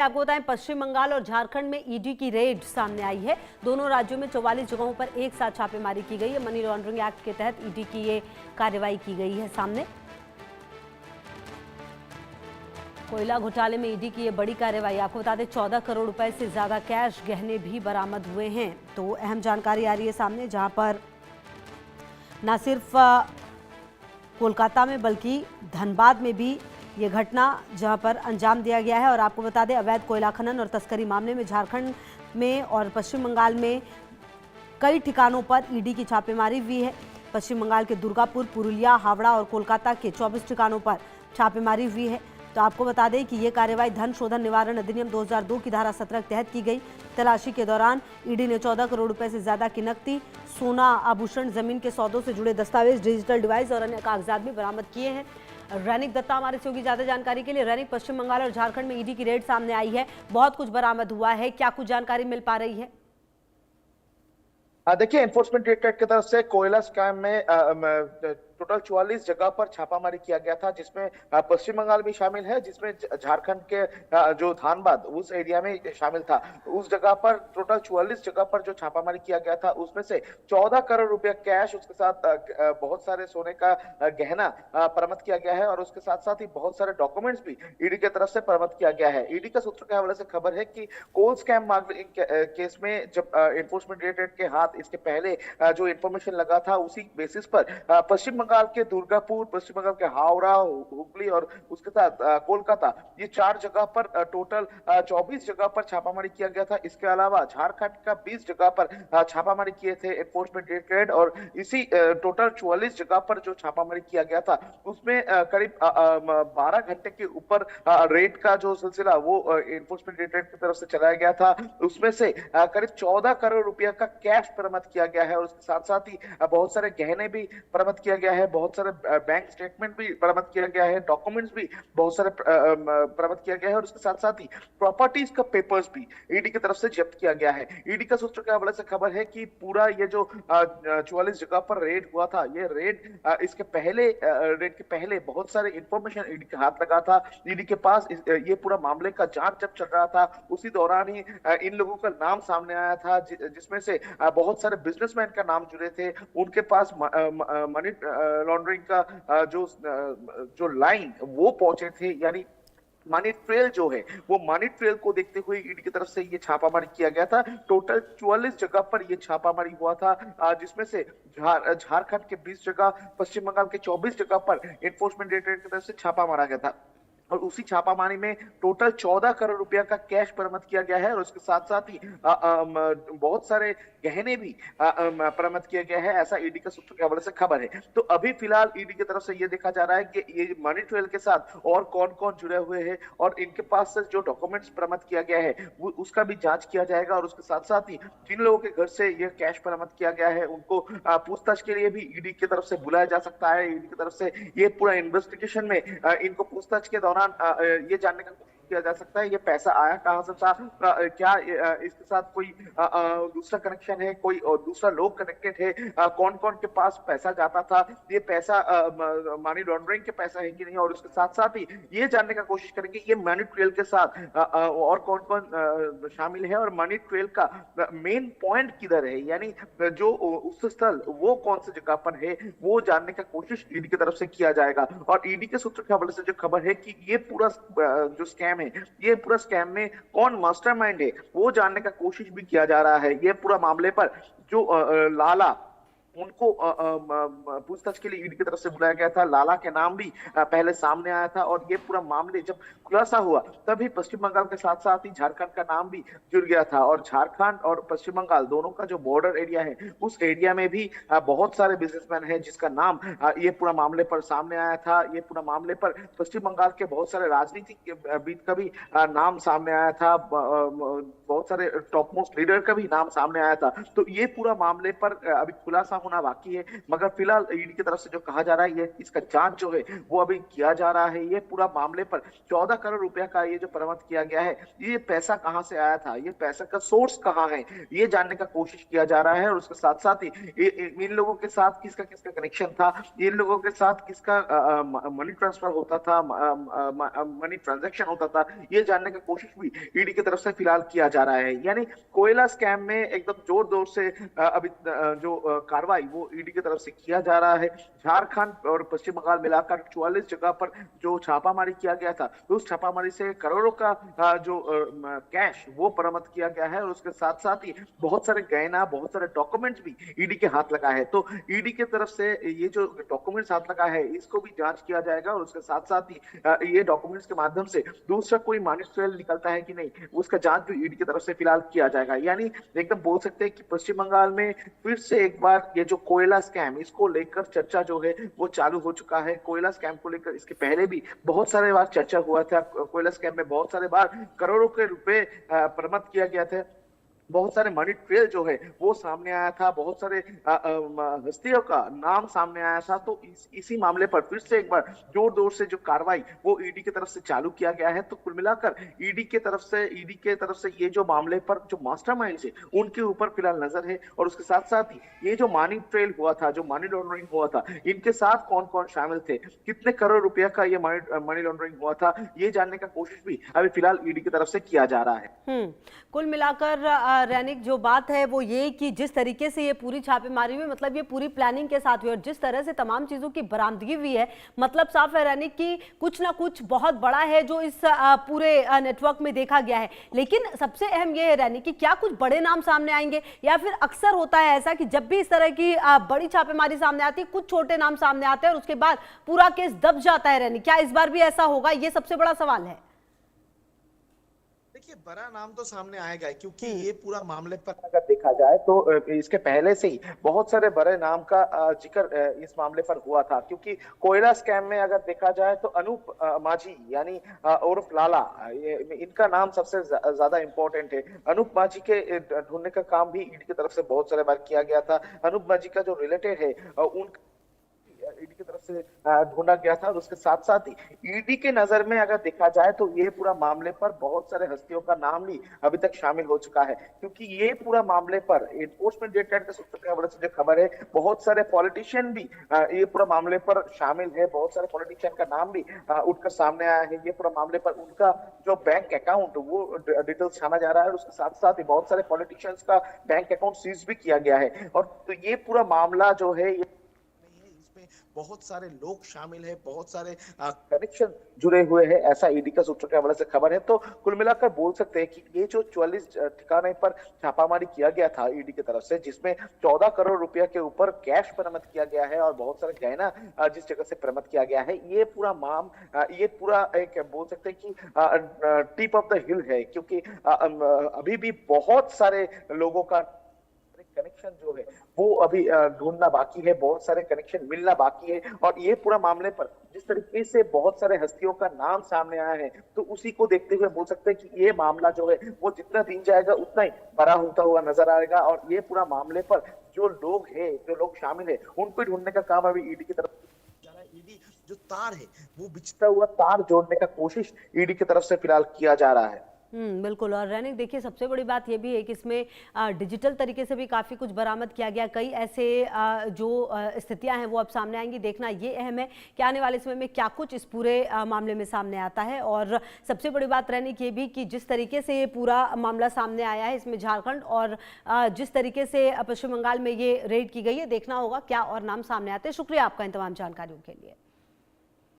आपको बताएं, पश्चिम बंगाल और झारखंड में ईडी की रेड सामने आई है। दोनों राज्यों में 44 जगहों पर एक साथ छापेमारी की गई है। मनी लॉन्ड्रिंग एक्ट के तहत ईडी की ये कार्रवाई की गई है। सामने कोयला घोटाले में ईडी की ये बड़ी कार्रवाई। आपको बता दें, 14 करोड़ रुपए से ज्यादा कैश गहने भी बरामद हुए हैं। तो अहम जानकारी आ रही है सामने, जहां पर न सिर्फ कोलकाता में बल्कि धनबाद में भी ये घटना जहां पर अंजाम दिया गया है। और आपको बता दें, अवैध कोयला खनन और तस्करी मामले में झारखंड में और पश्चिम बंगाल में कई ठिकानों पर ईडी की छापेमारी हुई है। पश्चिम बंगाल के दुर्गापुर, पुरुलिया, हावड़ा और कोलकाता के 24 ठिकानों पर छापेमारी हुई है। तो आपको बता दें कि ये कार्रवाई धन शोधन निवारण अधिनियम 2002 की धारा 17 के तहत की गई। तलाशी के दौरान ईडी ने 14 करोड़ रुपए से ज्यादा की नकदी, सोना, आभूषण, जमीन के सौदों से जुड़े दस्तावेज, डिजिटल डिवाइस और अन्य कागजात भी बरामद किए हैं। रैनिक दत्ता हमारे से होगी ज्यादा जानकारी के लिए। रैनिक, पश्चिम बंगाल और झारखंड में ईडी की रेड सामने आई है, बहुत कुछ बरामद हुआ है, क्या कुछ जानकारी मिल पा रही है? देखिए, एनफोर्समेंट डायरेक्टरेट की तरफ से कोयला स्कैम में टोटल 44 जगह पर छापामारी किया गया था, जिसमें पश्चिम बंगाल भी शामिल है, जिसमें झारखंड के जो धानबाद उस एरिया में शामिल था। उस जगह पर टोटल 44 जगह पर जो छापामारी किया गया था, उसमें से 14 करोड़ रुपया कैश, उसके साथ बहुत सारे सोने का गहना बरामद किया गया है और उसके साथ साथ ही बहुत सारे डॉक्यूमेंट्स भी ईडी की तरफ से बरामद किया गया है। ईडी के सूत्रों के हवाले से खबर है कि कोल स्कैम केस में जब एनफोर्समेंट डायरेक्टरेट के हाथ इसके पहले जो इंफॉर्मेशन लगा था, उसी बेसिस पर पश्चिम बंगाल के दुर्गापुर, पश्चिम बंगाल के हावड़ा, हुगली और उसके साथ कोलकाता, ये 4 जगह पर टोटल 24 जगह पर छापामारी किया गया था। इसके अलावा झारखंड का 20 जगह पर छापामारी किए थे एनफोर्समेंट डायरेक्टरेट और इसी टोटल 44 जगह पर जो छापामारी किया गया था, उसमें करीब 12 घंटे के ऊपर रेड का जो सिलसिला वो एनफोर्समेंट डायरेक्टरेट की तरफ से चलाया गया था। उसमें से करीब 14 करोड़ रुपया का कैश बरामद किया गया है और उसके साथ साथ ही बहुत सारे गहने भी बरामद किया गया है, बहुत सारे बैंक स्टेटमेंट भी बरामद किया गया है, डॉक्यूमेंट्स भी बहुत सारे बरामद किया गया है और उसके साथ साथ ही प्रॉपर्टीज का पेपर्स भी ईडी की तरफ से जब्त किया गया है। ईडी का सूत्र के हवाले से खबर है कि पूरा ये जो 44 जगह पर रेड हुआ था, ये रेड इसके पहले रेड के पहले बहुत सारे इंफॉर्मेशन ईडी के हाथ लगा था। ईडी के पास ये पूरा मामले का जांच जब चल रहा था, उसी दौरान ही इन लोगों का नाम सामने आया था, जिसमें से बहुत सारे बिजनेसमैन का नाम जुड़े थे। उनके पास मनी लॉन्ड्रिंग का जो लाइन वो पहुंचे थे, यानी मनी ट्रेल जो है, वो मनी ट्रेल को देखते हुए ईडी की तरफ से ये छापामारी किया गया था। टोटल 44 जगह पर ये छापामारी हुआ था, जिसमें से झारखंड के 20 जगह, पश्चिम बंगाल के 24 जगह पर एनफोर्समेंट डायरेक्टरेट की तरफ से छापा मारा गया था और उसी छापामारी में टोटल 14 करोड़ रुपया का कैश बरामद किया गया है और उसके साथ साथ ही बहुत सारे गहने भी बरामद किए गए हैं, ऐसा ईडी के सूत्रों के हवाले से खबर है। तो अभी फिलहाल ईडी की तरफ से ये देखा जा रहा है कि ये मनी ट्रेल के साथ और कौन कौन जुड़े हुए हैं और इनके पास से जो डॉक्यूमेंट्स बरामद किया गया है उसका भी जांच किया जाएगा और उसके साथ साथ ही जिन लोगों के घर से ये कैश बरामद किया गया है, उनको पूछताछ के लिए भी ईडी की तरफ से बुलाया जा सकता है। ईडी की तरफ से ये पूरा इन्वेस्टिगेशन में इनको पूछताछ के दौरान ये जानने का किया जा सकता है ये पैसा आया कहां से था, क्या इसके साथ कोई दूसरा कनेक्शन है, कोई दूसरा लोग कनेक्टेड है, कौन कौन के पास पैसा जाता था, ये पैसा मनी लॉन्ड्रिंग के पैसा है कि नहीं, और उसके साथ साथ ही ये जानने का कोशिश करेंगे ये मनी ट्रेल के साथ और कौन कौन शामिल है और मनी ट्रेल का मेन पॉइंट किधर है, यानी जो उस स्थल वो कौन सी जगह पर है, वो जानने का कोशिश ईडी की तरफ से किया जाएगा। और ईडी के सूत्र के हवाले से जो खबर है कि ये पूरा जो स्कैम है, ये पूरा स्कैम में कौन मास्टरमाइंड है, वो जानने का कोशिश भी किया जा रहा है। ये पूरा मामले पर जो लाला, उनको पूछताछ के लिए ईडी की तरफ से बुलाया गया था। लाला के नाम भी पहले सामने आया था और ये पूरा मामले जब खुलासा हुआ तभी पश्चिम बंगाल के साथ साथ ही झारखंड का नाम भी जुड़ गया था और झारखंड और पश्चिम बंगाल दोनों का जो बॉर्डर एरिया है, उस एरिया में भी बहुत सारे बिजनेसमैन हैं जिसका नाम ये पूरा मामले पर सामने आया था। ये पूरा मामले पर पश्चिम बंगाल के बहुत सारे राजनीतिक बीच का भी नाम सामने आया था, बहुत सारे टॉप मोस्ट लीडर का भी नाम सामने आया था। तो ये पूरा मामले पर अभी खुलासा होना बाकी है। मगर फिलहाल ईडी की तरफ से जो कहा जा रहा है, ये इसका जांच जो है वो अभी किया जा रहा है। ये पूरा मामले पर 14 करोड़ रुपया का ये जो बरामद किया गया है, ये पैसा कहां से आया था, ये पैसा का सोर्स कहां है, ये जानने का कोशिश किया जा रहा है। और उसके साथ साथ ही इन लोगों के साथ किसका किसका कनेक्शन था, इन लोगों के साथ किसका मनी ट्रांसफर होता था, मनी ट्रांजैक्शन होता था, ये जानने का कोशिश भी ईडी की तरफ से फिलहाल किया जा रहा है। यानी कोयला स्कैम में एकदम जोर जोर से अभी जो कार्रवाई वो ईडी की तरफ से किया जा रहा है। झारखंड और पश्चिम बंगाल मिलाकर 44 जगह पर जो छापामारी किया गया था, तो उस छापामारी से करोड़ों का जो कैश वो बरामद किया गया है। और उसके साथ साथ ही बहुत सारे गहना, बहुत सारे डॉक्यूमेंट्स भी ईडी के हाथ लगा है। तो ईडी की तरफ से ये जो डॉक्यूमेंट्स हाथ लगा है, इसको भी जांच किया जाएगा। और उसके साथ साथ ही ये डॉक्यूमेंट्स के माध्यम से दूसरा कोई मनी ट्रेल निकलता है कि नहीं, उसका जांच भी ईडी की तरफ से फिलहाल किया जाएगा। यानी एकदम बोल सकते हैं कि पश्चिम बंगाल में फिर से एक बार ये जो कोयला स्कैम, इसको लेकर चर्चा जो है वो चालू हो चुका है। कोयला स्कैम को लेकर इसके पहले भी बहुत सारे बार चर्चा हुआ था। कोयला स्कैम में बहुत सारे बार करोड़ों के रुपए बरामद किया गया था। बहुत सारे मनी ट्रेल जो है वो सामने आया था, बहुत सारे हस्तियों का नाम सामने आया था। तो इसी मामले पर फिर से एक बार जोर जोर से जो कार्रवाई वो ईडी की तरफ से चालू किया गया है। तो कुल मिलाकर ईडी के तरफ से ये जो मामले पर जो मास्टरमाइंड्स है उनके ऊपर फिलहाल नजर है। और उसके साथ साथ ही ये जो मनी ट्रेल हुआ था, जो मनी लॉन्ड्रिंग हुआ था, इनके साथ कौन कौन शामिल थे, कितने करोड़ रुपया का ये मनी लॉन्ड्रिंग हुआ था, ये जानने का कोशिश भी अभी फिलहाल ईडी की तरफ से किया जा रहा है। कुल मिलाकर रैनिक जो बात है वो ये कि जिस तरीके से ये पूरी छापेमारी हुई, मतलब ये पूरी प्लानिंग के साथ हुई और जिस तरह से तमाम चीजों की बरामदगी हुई है, मतलब साफ है रैनिक कि कुछ ना कुछ बहुत बड़ा है जो इस पूरे नेटवर्क में देखा गया है। लेकिन सबसे अहम ये है रैनिक कि क्या कुछ बड़े नाम सामने आएंगे, या फिर अक्सर होता है ऐसा कि जब भी इस तरह की बड़ी छापेमारी सामने आती है, कुछ छोटे नाम सामने आते हैं और उसके बाद पूरा केस दब जाता है। रैनिक, क्या इस बार भी ऐसा होगा? ये सबसे बड़ा सवाल है। देखिए, बड़ा नाम तो सामने आएगा क्योंकि ये पूरा मामले पर अगर देखा जाए तो इसके पहले से ही बहुत सारे बड़े नाम का जिक्र इस मामले पर हुआ था। क्योंकि कोयला स्कैम में अगर देखा जाए तो अनूप माझी यानी उर्फ लाला, इनका नाम सबसे ज्यादा इंपॉर्टेंट है। अनूप माझी के ढूंढने का काम भी ईडी की तरफ से बहुत सारे बार किया गया था। अनूप माझी का जो रिलेटेड है उन ईडी की तरफ से ढूंढा गया था। और उसके साथ साथ ही ईडी के नजर में अगर देखा जाए तो ये पूरा मामले पर बहुत सारे हस्तियों का नाम भी अभी तक शामिल हो चुका है। क्योंकि ये पूरा मामले पर एनफोर्समेंट डायरेक्टरेट के सूत्रों की खबर से जो खबर है, बहुत सारे पॉलिटिशियन भी ये पूरा मामले पर शामिल है। बहुत सारे पॉलिटिशियन का नाम भी उठकर सामने आया है। ये पूरा मामले पर उनका जो बैंक अकाउंट वो डिटेल्स छाना जा रहा है। और उसके साथ साथ ही बहुत सारे पॉलिटिशियंस का बैंक अकाउंट सीज भी किया गया है। और तो ये पूरा मामला जो है, बहुत सारे लोग शामिल है, बहुत सारे कनेक्शन जुड़े हुए हैं, ऐसा ईडी का सूत्रों के हवाले से खबर है। तो कुल मिलाकर बोल सकते हैं कि ये जो 44 ठिकाने पर छापामारी किया गया था ईडी की तरफ से, जिसमें 14 करोड़ रुपया के ऊपर कैश बरामद किया गया है और बहुत सारे गहना जिस जगह से बरामद किया गया है, ये पूरा एक बोल सकते हैं कि टिप ऑफ द हिल है। क्योंकि अभी भी बहुत सारे लोगों का कनेक्शन जो है वो अभी ढूंढना बाकी है, बहुत सारे कनेक्शन मिलना बाकी है। और ये पूरा मामले पर जिस तरीके से बहुत सारे हस्तियों का नाम सामने आया है, तो उसी को देखते हुए बोल सकते हैं कि ये मामला जो है वो जितना दिन जाएगा उतना ही बड़ा होता हुआ नजर आएगा। और ये पूरा मामले पर जो लोग शामिल है, उनको ढूंढने का काम अभी ईडी की तरफ जा रहा है। ईडी जो तार है वो बिछता हुआ तार जोड़ने का कोशिश ईडी की तरफ से फिलहाल किया जा रहा है। बिल्कुल। और रैनिक देखिए, सबसे बड़ी बात यह भी है कि इसमें डिजिटल तरीके से भी काफ़ी कुछ बरामद किया गया। कई ऐसे जो स्थितियां हैं वो अब सामने आएंगी। देखना ये अहम है कि आने वाले समय में क्या कुछ इस पूरे मामले में सामने आता है। और सबसे बड़ी बात रैनिक ये भी कि जिस तरीके से ये पूरा मामला सामने आया है, इसमें झारखंड और जिस तरीके से पश्चिम बंगाल में ये रेड की गई है, देखना होगा क्या और नाम सामने आते हैं। शुक्रिया आपका इन तमाम जानकारियों के लिए।